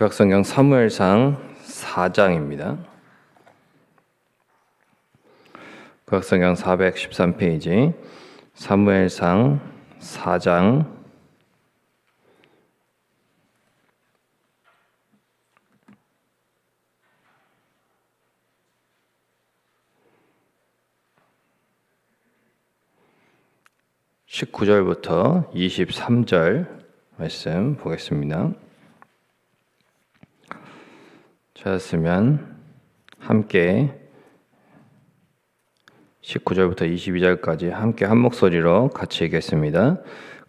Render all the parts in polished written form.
구약성경 사무엘상 4장입니다. 구약성경 413페이지 사무엘상 4장 19절부터 23절 말씀 보겠습니다. 찾았으면 함께 19절부터 22절까지 함께 한 목소리로 같이 읽겠습니다.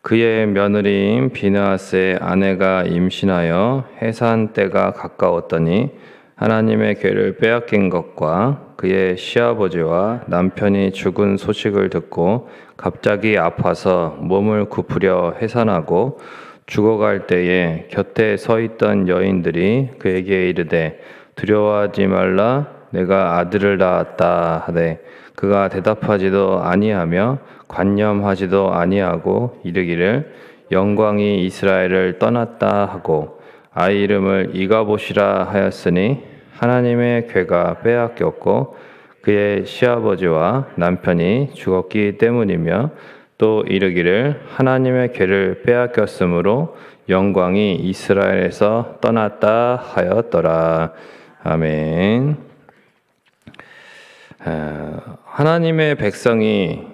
그의 며느리인 비느하스의 아내가 임신하여 해산 때가 가까웠더니 하나님의 궤를 빼앗긴 것과 그의 시아버지와 남편이 죽은 소식을 듣고 갑자기 아파서 몸을 굽으려 해산하고 죽어갈 때에 곁에 서 있던 여인들이 그에게 이르되 두려워하지 말라 내가 아들을 낳았다 하되 그가 대답하지도 아니하며 관념하지도 아니하고 이르기를 영광이 이스라엘을 떠났다 하고 아이 이름을 이가봇이라 하였으니 하나님의 궤가 빼앗겼고 그의 시아버지와 남편이 죽었기 때문이며 또 이르기를 하나님의 궤를 빼앗겼으므로 영광이 이스라엘에서 떠났다 하였더라. 아멘. 하나님의 백성이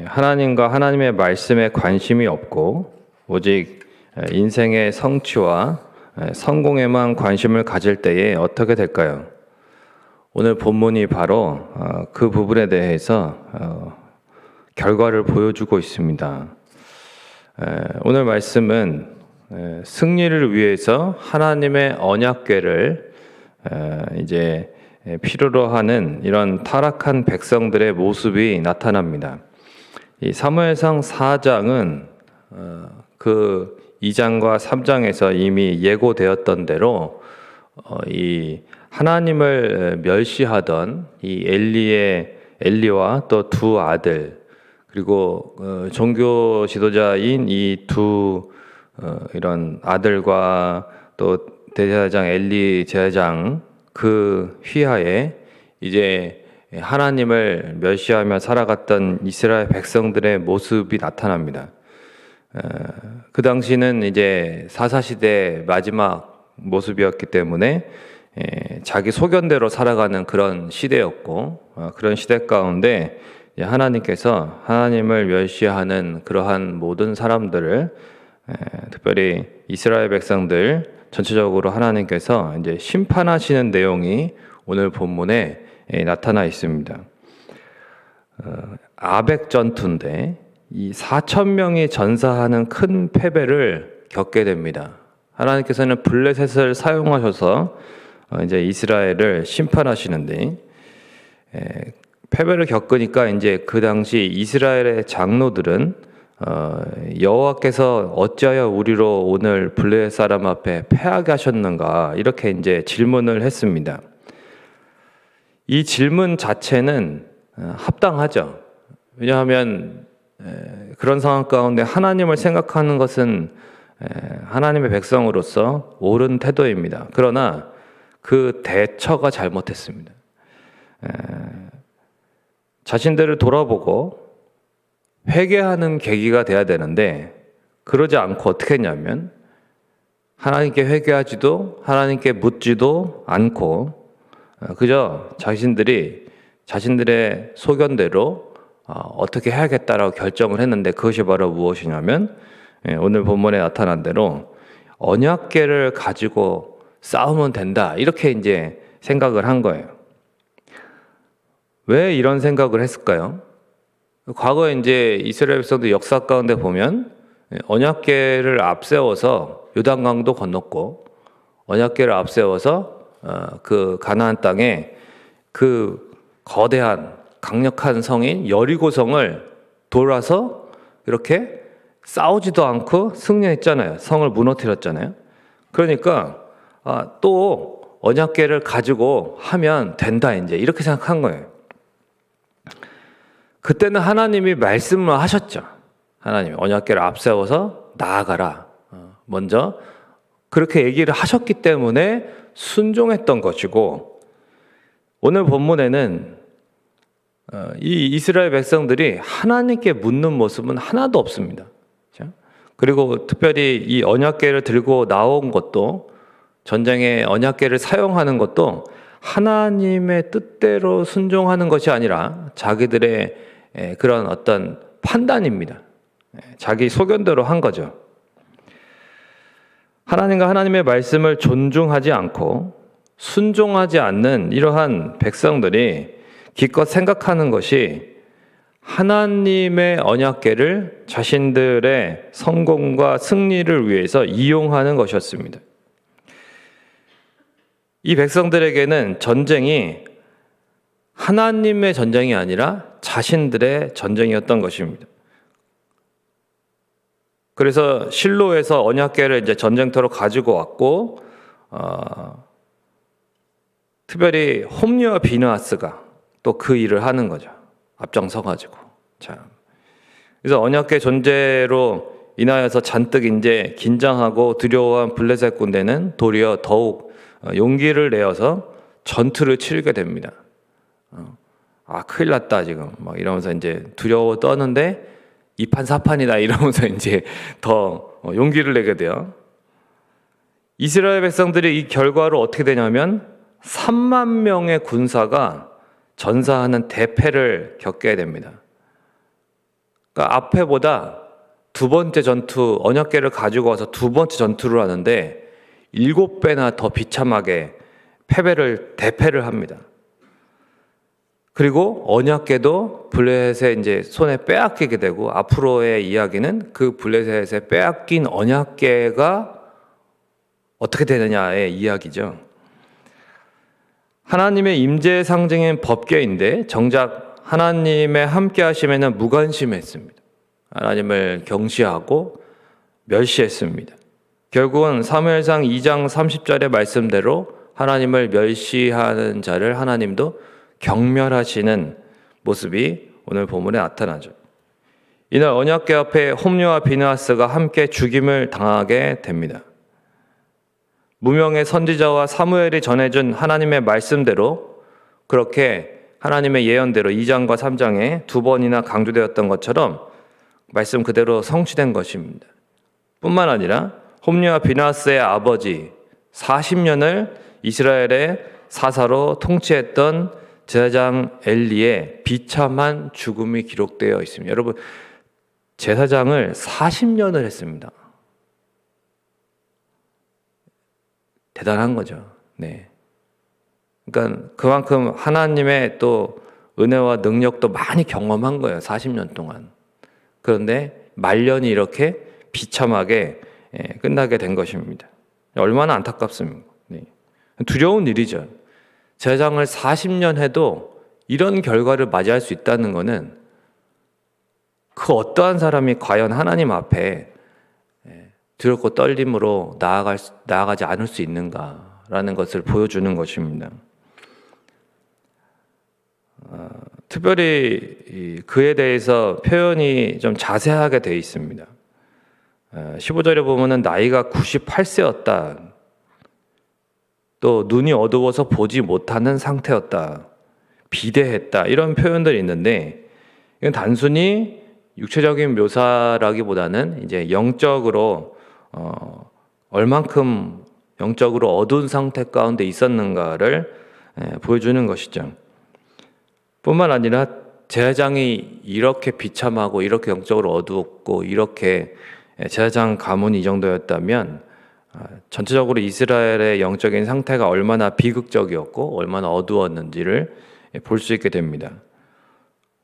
하나님과 하나님의 말씀에 관심이 없고 오직 인생의 성취와 성공에만 관심을 가질 때에 어떻게 될까요? 오늘 본문이 바로 그 부분에 대해서 결과를 보여주고 있습니다. 오늘 말씀은 승리를 위해서 하나님의 언약궤를 이제 필요로 하는 이런 타락한 백성들의 모습이 나타납니다. 이 사무엘상 4장은 그 2장과 3장에서 이미 예고되었던 대로 이 하나님을 멸시하던 이 엘리와 또 두 아들 그리고 종교 지도자인 이 두 이런 아들과 또 대제사장 엘리 제사장 그 휘하에 이제 하나님을 멸시하며 살아갔던 이스라엘 백성들의 모습이 나타납니다. 그 당시는 이제 사사시대 마지막 모습이었기 때문에 자기 소견대로 살아가는 그런 시대였고 그런 시대 가운데 하나님께서 하나님을 멸시하는 그러한 모든 사람들을 특별히 이스라엘 백성들 전체적으로 하나님께서 이제 심판하시는 내용이 오늘 본문에 나타나 있습니다. 아벡 전투인데 이 4,000명이 전사하는 큰 패배를 겪게 됩니다. 하나님께서는 블레셋을 사용하셔서 이제 이스라엘을 심판하시는데 패배를 겪으니까 이제 그 당시 이스라엘의 장로들은 여호와께서 어찌하여 우리로 오늘 블레셋 사람 앞에 패하게 하셨는가 이렇게 이제 질문을 했습니다. 이 질문 자체는 합당하죠. 왜냐하면 그런 상황 가운데 하나님을 생각하는 것은 하나님의 백성으로서 옳은 태도입니다. 그러나 그 대처가 잘못했습니다. 자신들을 돌아보고 회개하는 계기가 돼야 되는데 그러지 않고 어떻게 했냐면 하나님께 회개하지도 하나님께 묻지도 않고 그저 자신들의 소견대로 어떻게 해야겠다라고 결정을 했는데 그것이 바로 무엇이냐면 오늘 본문에 나타난 대로 언약궤를 가지고 싸우면 된다 이렇게 이제 생각을 한 거예요. 왜 이런 생각을 했을까요? 과거에 이제 이스라엘 백성들 역사 가운데 보면 언약궤를 앞세워서 요단강도 건넜고 언약궤를 앞세워서 그 가나안 땅에 그 거대한 강력한 성인 여리고성을 돌아서 이렇게 싸우지도 않고 승리했잖아요. 성을 무너뜨렸잖아요. 그러니까 또 언약궤를 가지고 하면 된다 이제 이렇게 생각한 거예요. 그때는 하나님이 말씀을 하셨죠. 하나님이 언약궤를 앞세워서 나아가라. 먼저 그렇게 얘기를 하셨기 때문에 순종했던 것이고, 오늘 본문에는 이 이스라엘 백성들이 하나님께 묻는 모습은 하나도 없습니다. 그리고 특별히 이 언약궤를 들고 나온 것도, 전쟁에 언약궤를 사용하는 것도 하나님의 뜻대로 순종하는 것이 아니라 자기들의 그런 어떤 판단입니다. 자기 소견대로 한 거죠. 하나님과 하나님의 말씀을 존중하지 않고 순종하지 않는 이러한 백성들이 기껏 생각하는 것이 하나님의 언약궤를 자신들의 성공과 승리를 위해서 이용하는 것이었습니다. 이 백성들에게는 전쟁이 하나님의 전쟁이 아니라 자신들의 전쟁이었던 것입니다. 그래서 실로에서 언약궤를 이제 전쟁터로 가지고 왔고, 특별히 홈리와 비느하스가 또 그 일을 하는 거죠. 앞장서가지고. 자, 그래서 언약궤 존재로 인하여서 잔뜩 이제 긴장하고 두려워한 블레셋 군대는 도리어 더욱 용기를 내어서 전투를 치르게 됩니다. 큰일 났다 지금 막 이러면서 이제 두려워 떠는데 2판 4판이다 이러면서 이제 더 용기를 내게 돼요. 이스라엘 백성들이 이 결과로 어떻게 되냐면 3만 명의 군사가 전사하는 대패를 겪게 됩니다. 그러니까 앞에보다 두 번째 전투, 언약궤를 가지고 와서 두 번째 전투를 하는데 7배나 더 비참하게 대패를 합니다. 그리고 언약궤도 블레셋의 이제 손에 빼앗기게 되고, 앞으로의 이야기는 그 블레셋에 빼앗긴 언약궤가 어떻게 되느냐의 이야기죠. 하나님의 임재의 상징인 법궤인데 정작 하나님의 함께 하심에는 무관심했습니다. 하나님을 경시하고 멸시했습니다. 결국은 사무엘상 2장 30절의 말씀대로 하나님을 멸시하는 자를 하나님도 경멸하시는 모습이 오늘 본문에 나타나죠. 이날 언약궤 앞에 홈리와 비느하스가 함께 죽임을 당하게 됩니다. 무명의 선지자와 사무엘이 전해준 하나님의 말씀대로, 그렇게 하나님의 예언대로 2장과 3장에 두 번이나 강조되었던 것처럼 말씀 그대로 성취된 것입니다. 뿐만 아니라 홈리와 비느하스의 아버지 40년을 이스라엘의 사사로 통치했던 제사장 엘리의 비참한 죽음이 기록되어 있습니다. 여러분, 제사장을 40년을 했습니다. 대단한 거죠. 네. 그러니까 그만큼 하나님의 또 은혜와 능력도 많이 경험한 거예요. 40년 동안. 그런데 말년이 이렇게 비참하게 끝나게 된 것입니다. 얼마나 안타깝습니까? 네. 두려운 일이죠. 제사장을 40년 해도 이런 결과를 맞이할 수 있다는 것은 그 어떠한 사람이 과연 하나님 앞에 두렵고 떨림으로 나아가지 않을 수 있는가라는 것을 보여주는 것입니다. 특별히 그에 대해서 표현이 좀 자세하게 되어 있습니다. 15절에 보면은 나이가 98세였다. 또 눈이 어두워서 보지 못하는 상태였다. 비대했다. 이런 표현들이 있는데, 이건 단순히 육체적인 묘사라기보다는 이제 영적으로 얼만큼 영적으로 어두운 상태 가운데 있었는가를 보여주는 것이죠. 뿐만 아니라 제사장이 이렇게 비참하고 이렇게 영적으로 어두웠고 이렇게 제사장 가문이 이 정도였다면 전체적으로 이스라엘의 영적인 상태가 얼마나 비극적이었고 얼마나 어두웠는지를 볼 수 있게 됩니다.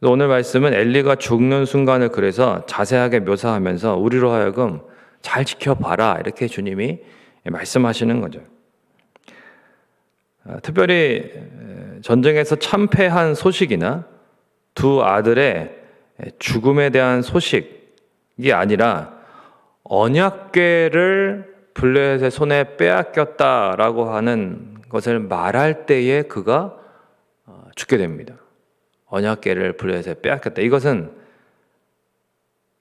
오늘 말씀은 엘리가 죽는 순간을 그래서 자세하게 묘사하면서 우리로 하여금 잘 지켜봐라, 이렇게 주님이 말씀하시는 거죠. 특별히 전쟁에서 참패한 소식이나 두 아들의 죽음에 대한 소식이 아니라 언약궤를 블레셋의 손에 빼앗겼다라고 하는 것을 말할 때에 그가 죽게 됩니다. 언약궤를 블레셋에 빼앗겼다. 이것은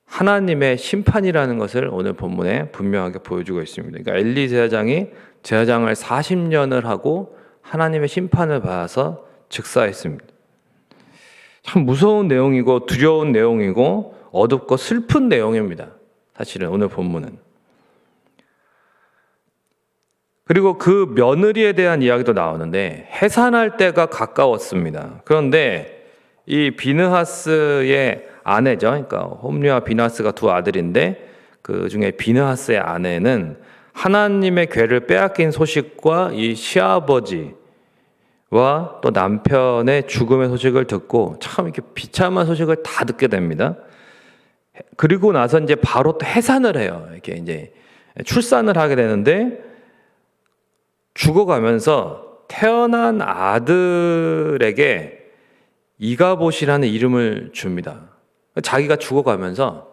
하나님의 심판이라는 것을 오늘 본문에 분명하게 보여주고 있습니다. 그러니까 엘리 제사장이 제사장을 40년을 하고 하나님의 심판을 받아서 즉사했습니다. 참 무서운 내용이고 두려운 내용이고 어둡고 슬픈 내용입니다. 사실은 오늘 본문은. 그리고 그 며느리에 대한 이야기도 나오는데 해산할 때가 가까웠습니다. 그런데 이 비느하스의 아내죠. 그러니까 홈리와 비느하스가 두 아들인데 그 중에 비느하스의 아내는 하나님의 궤를 빼앗긴 소식과 이 시아버지와 또 남편의 죽음의 소식을 듣고 참 이렇게 비참한 소식을 다 듣게 됩니다. 그리고 나서 이제 바로 또 해산을 해요. 이렇게 이제 출산을 하게 되는데 죽어가면서 태어난 아들에게 이가봇이라는 이름을 줍니다. 자기가 죽어가면서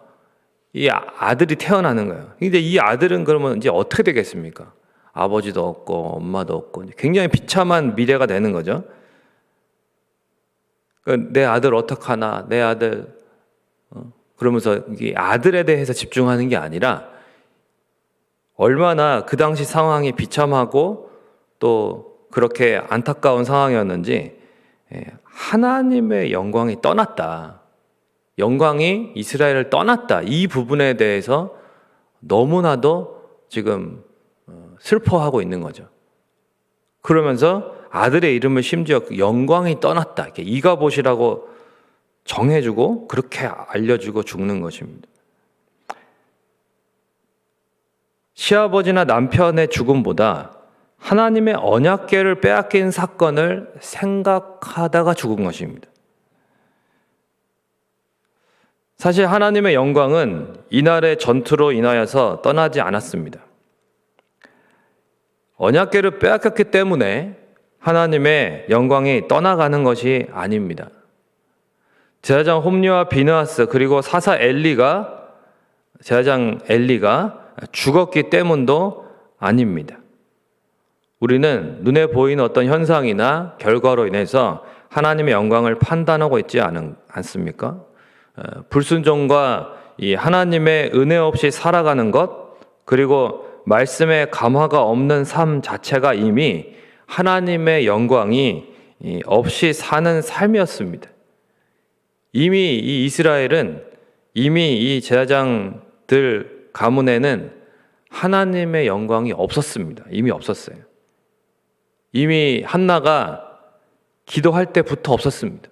이 아들이 태어나는 거예요. 근데 이 아들은 그러면 이제 어떻게 되겠습니까? 아버지도 없고 엄마도 없고 굉장히 비참한 미래가 되는 거죠. 내 아들 어떡하나, 내 아들 그러면서 이 아들에 대해서 집중하는 게 아니라 얼마나 그 당시 상황이 비참하고 또 그렇게 안타까운 상황이었는지 하나님의 영광이 떠났다. 영광이 이스라엘을 떠났다. 이 부분에 대해서 너무나도 지금 슬퍼하고 있는 거죠. 그러면서 아들의 이름을 심지어 영광이 떠났다. 이렇게 이가봇이라고 정해주고 그렇게 알려주고 죽는 것입니다. 시아버지나 남편의 죽음보다 하나님의 언약궤를 빼앗긴 사건을 생각하다가 죽은 것입니다. 사실 하나님의 영광은 이날의 전투로 인하여서 떠나지 않았습니다. 언약궤를 빼앗겼기 때문에 하나님의 영광이 떠나가는 것이 아닙니다. 제사장 홈리와 비느하스 그리고 제사장 엘리가 죽었기 때문도 아닙니다. 우리는 눈에 보이는 어떤 현상이나 결과로 인해서 하나님의 영광을 판단하고 있지 않습니까? 불순종과 이 하나님의 은혜 없이 살아가는 것, 그리고 말씀의 감화가 없는 삶 자체가 이미 하나님의 영광이 없이 사는 삶이었습니다. 이미 이 이스라엘은 이미 이 제사장들 가문에는 하나님의 영광이 없었습니다. 이미 없었어요. 이미 한나가 기도할 때부터 없었습니다.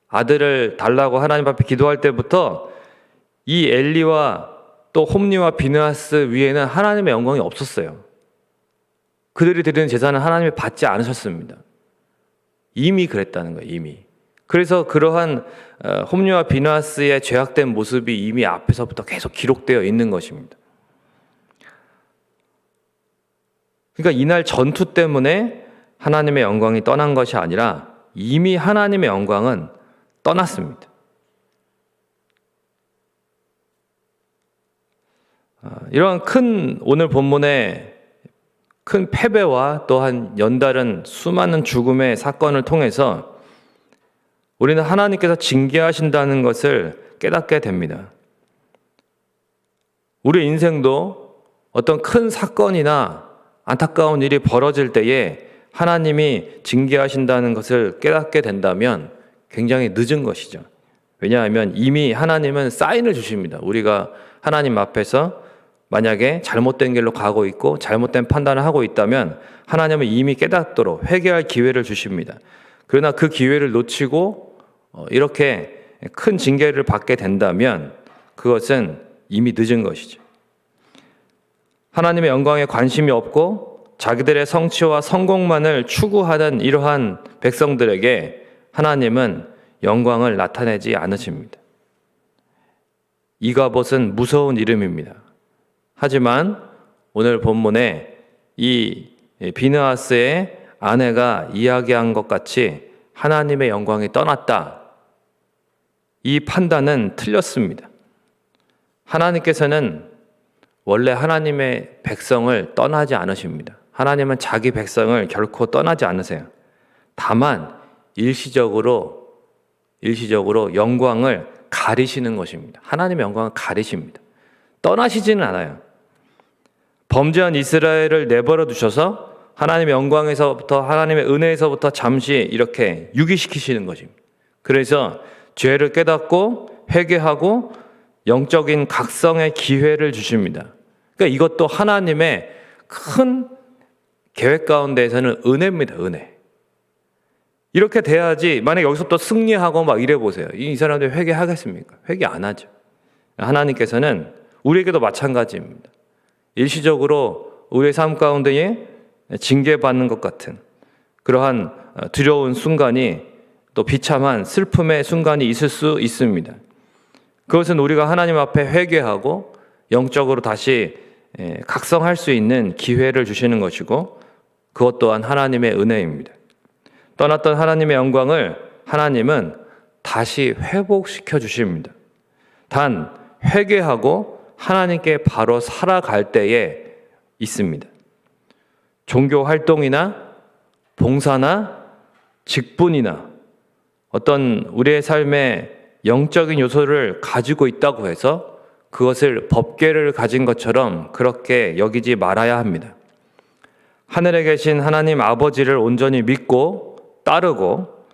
아들을 달라고 하나님 앞에 기도할 때부터 이 엘리와 또 홈리와 비느하스 위에는 하나님의 영광이 없었어요. 그들이 드리는 제사는 하나님이 받지 않으셨습니다. 이미 그랬다는 거예요. 이미. 그래서 그러한 홈리와 비느하스의 죄악된 모습이 이미 앞에서부터 계속 기록되어 있는 것입니다. 그러니까 이날 전투 때문에 하나님의 영광이 떠난 것이 아니라 이미 하나님의 영광은 떠났습니다. 이러한 오늘 본문의 큰 패배와 또한 연달은 수많은 죽음의 사건을 통해서 우리는 하나님께서 징계하신다는 것을 깨닫게 됩니다. 우리 인생도 어떤 큰 사건이나 안타까운 일이 벌어질 때에 하나님이 징계하신다는 것을 깨닫게 된다면 굉장히 늦은 것이죠. 왜냐하면 이미 하나님은 사인을 주십니다. 우리가 하나님 앞에서 만약에 잘못된 길로 가고 있고 잘못된 판단을 하고 있다면 하나님은 이미 깨닫도록 회개할 기회를 주십니다. 그러나 그 기회를 놓치고 이렇게 큰 징계를 받게 된다면 그것은 이미 늦은 것이죠. 하나님의 영광에 관심이 없고 자기들의 성취와 성공만을 추구하는 이러한 백성들에게 하나님은 영광을 나타내지 않으십니다. 이가봇은 무서운 이름입니다. 하지만 오늘 본문에 이 비느하스의 아내가 이야기한 것 같이 하나님의 영광이 떠났다. 이 판단은 틀렸습니다. 하나님께서는 원래 하나님의 백성을 떠나지 않으십니다. 하나님은 자기 백성을 결코 떠나지 않으세요. 다만 일시적으로 영광을 가리시는 것입니다. 하나님의 영광을 가리십니다. 떠나시지는 않아요. 범죄한 이스라엘을 내버려 두셔서 하나님의 영광에서부터 하나님의 은혜에서부터 잠시 이렇게 유기시키시는 것입니다. 그래서 죄를 깨닫고 회개하고 영적인 각성의 기회를 주십니다. 그러니까 이것도 하나님의 큰 계획 가운데에서는 은혜입니다. 은혜. 이렇게 돼야지. 만약 여기서부터 승리하고 막 이래 보세요. 이 사람들이 회개하겠습니까? 회개 안 하죠. 하나님께서는 우리에게도 마찬가지입니다. 일시적으로 우리의 삶 가운데에 징계받는 것 같은 그러한 두려운 순간이 또 비참한 슬픔의 순간이 있을 수 있습니다. 그것은 우리가 하나님 앞에 회개하고 영적으로 다시 각성할 수 있는 기회를 주시는 것이고 그것 또한 하나님의 은혜입니다. 떠났던 하나님의 영광을 하나님은 다시 회복시켜 주십니다. 단 회개하고 하나님께 바로 살아갈 때에 있습니다. 종교 활동이나 봉사나 직분이나 어떤 우리의 삶에 영적인 요소를 가지고 있다고 해서 그것을 법궤를 가진 것처럼 그렇게 여기지 말아야 합니다. 하늘에 계신 하나님 아버지를 온전히 믿고 따르고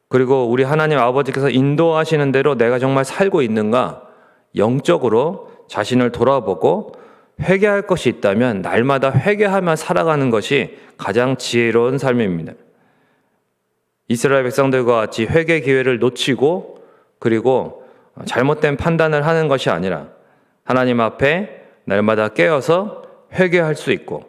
그리고 우리 하나님 아버지께서 인도하시는 대로 내가 정말 살고 있는가 영적으로 자신을 돌아보고 회개할 것이 있다면 날마다 회개하며 살아가는 것이 가장 지혜로운 삶입니다. 이스라엘 백성들과 같이 회개 기회를 놓치고 그리고 잘못된 판단을 하는 것이 아니라 하나님 앞에 날마다 깨어서 회개할 수 있고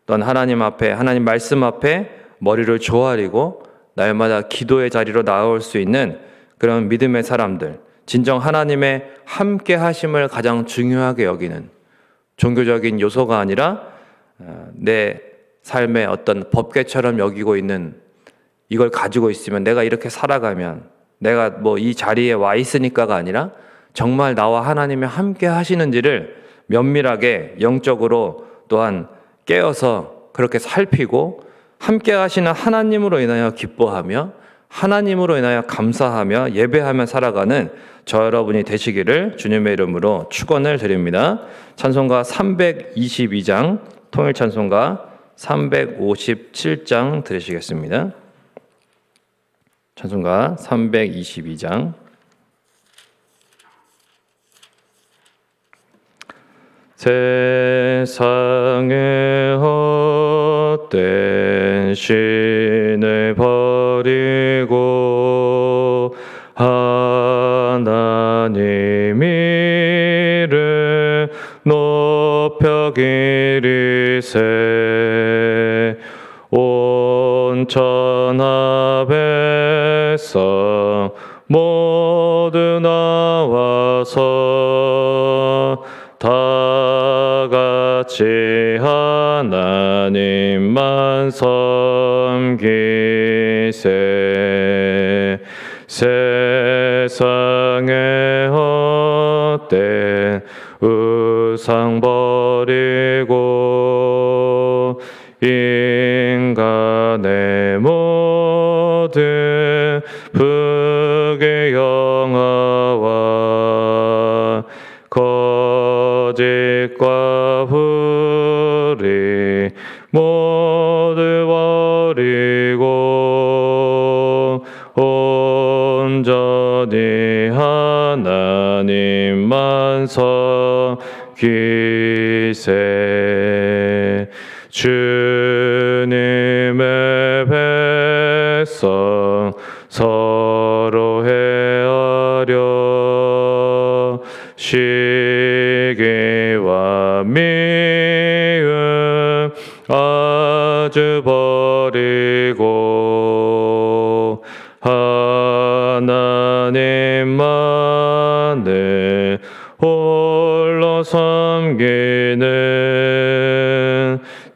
또한 하나님 앞에 하나님 말씀 앞에 머리를 조아리고 날마다 기도의 자리로 나올 수 있는 그런 믿음의 사람들, 진정 하나님의 함께 하심을 가장 중요하게 여기는 종교적인 요소가 아니라 내 삶의 어떤 법궤처럼 여기고 있는 이걸 가지고 있으면 내가 이렇게 살아가면 내가 뭐 이 자리에 와 있으니까가 아니라 정말 나와 하나님이 함께 하시는지를 면밀하게 영적으로 또한 깨어서 그렇게 살피고 함께 하시는 하나님으로 인하여 기뻐하며 하나님으로 인하여 감사하며 예배하며 살아가는 저 여러분이 되시기를 주님의 이름으로 축원을 드립니다. 찬송가 322장, 통일 찬송가 357장 들으시겠습니다. 찬송가 322장. 세상의 헛된 신을 버리고 하나님 이름 높여 기리세 온 천하 백성 모두 나와서 다 같이 하나님만 섬기세 세상의 헛된 우상 버리고 인간의 모든 불의 영화와 거짓과 불의 모두 버리고 온전히 하나님만 섬기세 주님의 백성 서로 헤아려 시기와 미움 아주 버리고 하나님만을 홀로 섬기는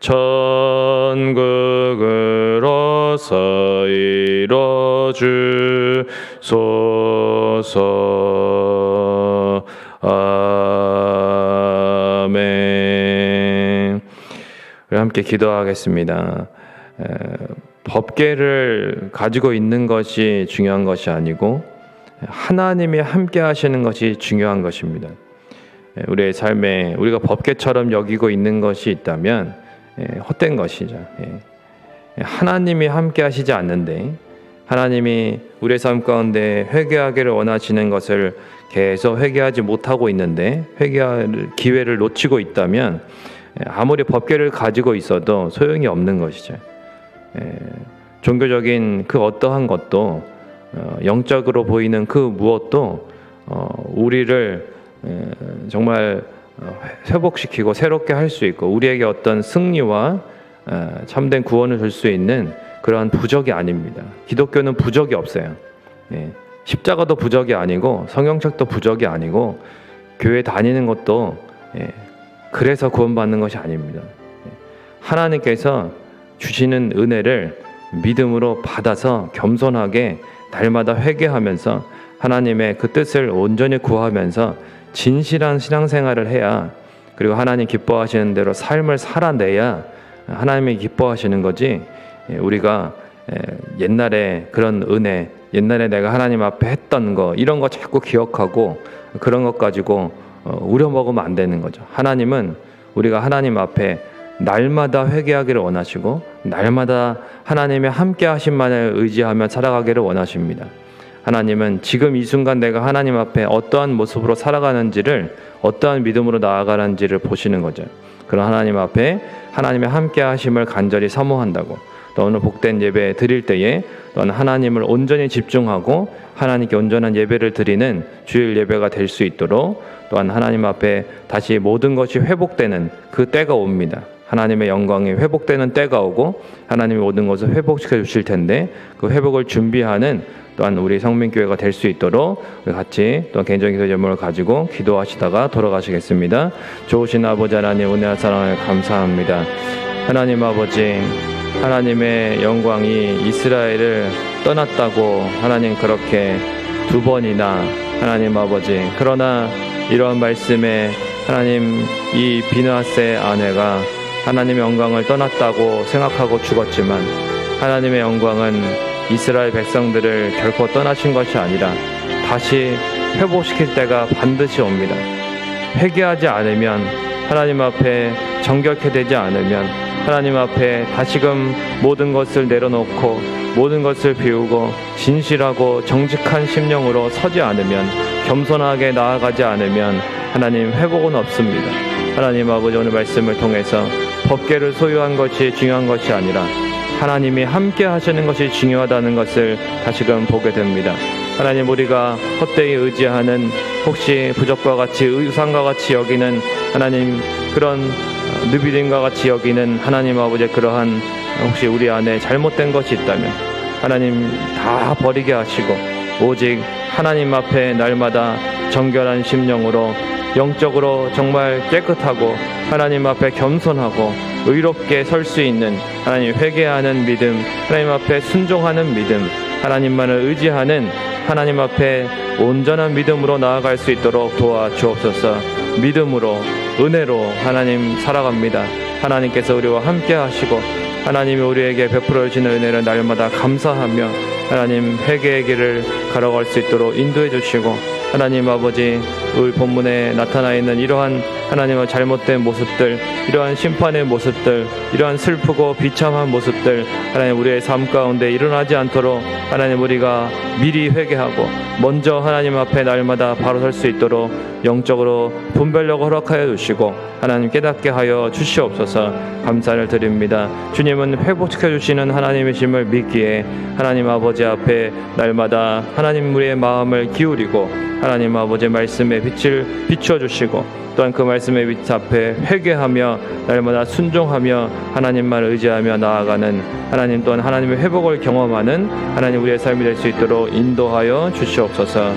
천국을 어서 이뤄주소서. 아멘. 우리 함께 기도하겠습니다. 법궤를 가지고 있는 것이 중요한 것이 아니고 하나님이 함께 하시는 것이 중요한 것입니다. 우리의 삶에 우리가 법궤처럼 여기고 있는 것이 있다면 헛된 것이죠. 하나님이 함께 하시지 않는데 하나님이 우리의 삶 가운데 회개하기를 원하시는 것을 계속 회개하지 못하고 있는데 회개할 기회를 놓치고 있다면 아무리 법궤를 가지고 있어도 소용이 없는 것이죠. 종교적인 그 어떠한 것도 영적으로 보이는 그 무엇도 우리를 정말 회복시키고 새롭게 할 수 있고 우리에게 어떤 승리와 참된 구원을 줄 수 있는 그러한 부적이 아닙니다. 기독교는 부적이 없어요. 십자가도 부적이 아니고 성경책도 부적이 아니고 교회 다니는 것도 그래서 구원받는 것이 아닙니다. 하나님께서 주시는 은혜를 믿음으로 받아서 겸손하게 날마다 회개하면서 하나님의 그 뜻을 온전히 구하면서 진실한 신앙생활을 해야, 그리고 하나님 기뻐하시는 대로 삶을 살아내야 하나님이 기뻐하시는 거지, 우리가 옛날에 그런 은혜, 옛날에 내가 하나님 앞에 했던 거 이런 거 자꾸 기억하고 그런 것 가지고 우려먹으면 안 되는 거죠. 하나님은 우리가 하나님 앞에 날마다 회개하기를 원하시고 날마다 하나님의 함께 하심만을 의지하며 살아가기를 원하십니다. 하나님은 지금 이 순간 내가 하나님 앞에 어떠한 모습으로 살아가는지를, 어떠한 믿음으로 나아가는지를 보시는 거죠. 그런 하나님 앞에 하나님의 함께 하심을 간절히 사모한다고, 또 오늘 복된 예배 드릴 때에 또는 하나님을 온전히 집중하고 하나님께 온전한 예배를 드리는 주일 예배가 될 수 있도록, 또한 하나님 앞에 다시 모든 것이 회복되는 그 때가 옵니다. 하나님의 영광이 회복되는 때가 오고 하나님이 모든 것을 회복시켜 주실 텐데, 그 회복을 준비하는 또한 우리 성민교회가 될 수 있도록 우리 같이 또 개인적인 기도 제목을 가지고 기도하시다가 돌아가시겠습니다. 좋으신 아버지 하나님, 은혜와 사랑을 감사합니다. 하나님 아버지, 하나님의 영광이 이스라엘을 떠났다고 하나님 그렇게 두 번이나, 하나님 아버지, 그러나 이러한 말씀에 하나님 이 비느하스의 아내가 하나님의 영광을 떠났다고 생각하고 죽었지만, 하나님의 영광은 이스라엘 백성들을 결코 떠나신 것이 아니라 다시 회복시킬 때가 반드시 옵니다. 회개하지 않으면, 하나님 앞에 정결케 되지 않으면, 하나님 앞에 다시금 모든 것을 내려놓고 모든 것을 비우고 진실하고 정직한 심령으로 서지 않으면, 겸손하게 나아가지 않으면 하나님 회복은 없습니다. 하나님 아버지, 오늘 말씀을 통해서 법궤를 소유한 것이 중요한 것이 아니라 하나님이 함께 하시는 것이 중요하다는 것을 다시금 보게 됩니다. 하나님, 우리가 헛되이 의지하는, 혹시 부적과 같이 의상과 같이 여기는 하나님, 그런 느비딘과 같이 여기는 하나님 아버지, 그러한 혹시 우리 안에 잘못된 것이 있다면 하나님 다 버리게 하시고 오직 하나님 앞에 날마다 정결한 심령으로 영적으로 정말 깨끗하고 하나님 앞에 겸손하고 의롭게 설 수 있는, 하나님 회개하는 믿음, 하나님 앞에 순종하는 믿음, 하나님만을 의지하는 하나님 앞에 온전한 믿음으로 나아갈 수 있도록 도와주옵소서. 믿음으로, 은혜로 하나님 살아갑니다. 하나님께서 우리와 함께 하시고 하나님이 우리에게 베풀어 주시는 은혜를 날마다 감사하며 하나님 회개의 길을 걸어갈 수 있도록 인도해 주시고, 하나님 아버지, 오늘 본문에 나타나 있는 이러한 하나님의 잘못된 모습들, 이러한 심판의 모습들, 이러한 슬프고 비참한 모습들, 하나님 우리의 삶 가운데 일어나지 않도록 하나님 우리가 미리 회개하고 먼저 하나님 앞에 날마다 바로 설 수 있도록 영적으로 분별력을 허락하여 주시고 하나님 깨닫게 하여 주시옵소서. 감사를 드립니다. 주님은 회복시켜 주시는 하나님이심을 믿기에 하나님 아버지 앞에 날마다 하나님 우리의 마음을 기울이고 하나님 아버지 말씀에 빛을 비추어 주시고, 또한 그 말씀의 빛 앞에 회개하며 날마다 순종하며 하나님만 의지하며 나아가는 하나님, 또한 하나님의 회복을 경험하는 하나님 우리의 삶이 될 수 있도록 인도하여 주시옵소서.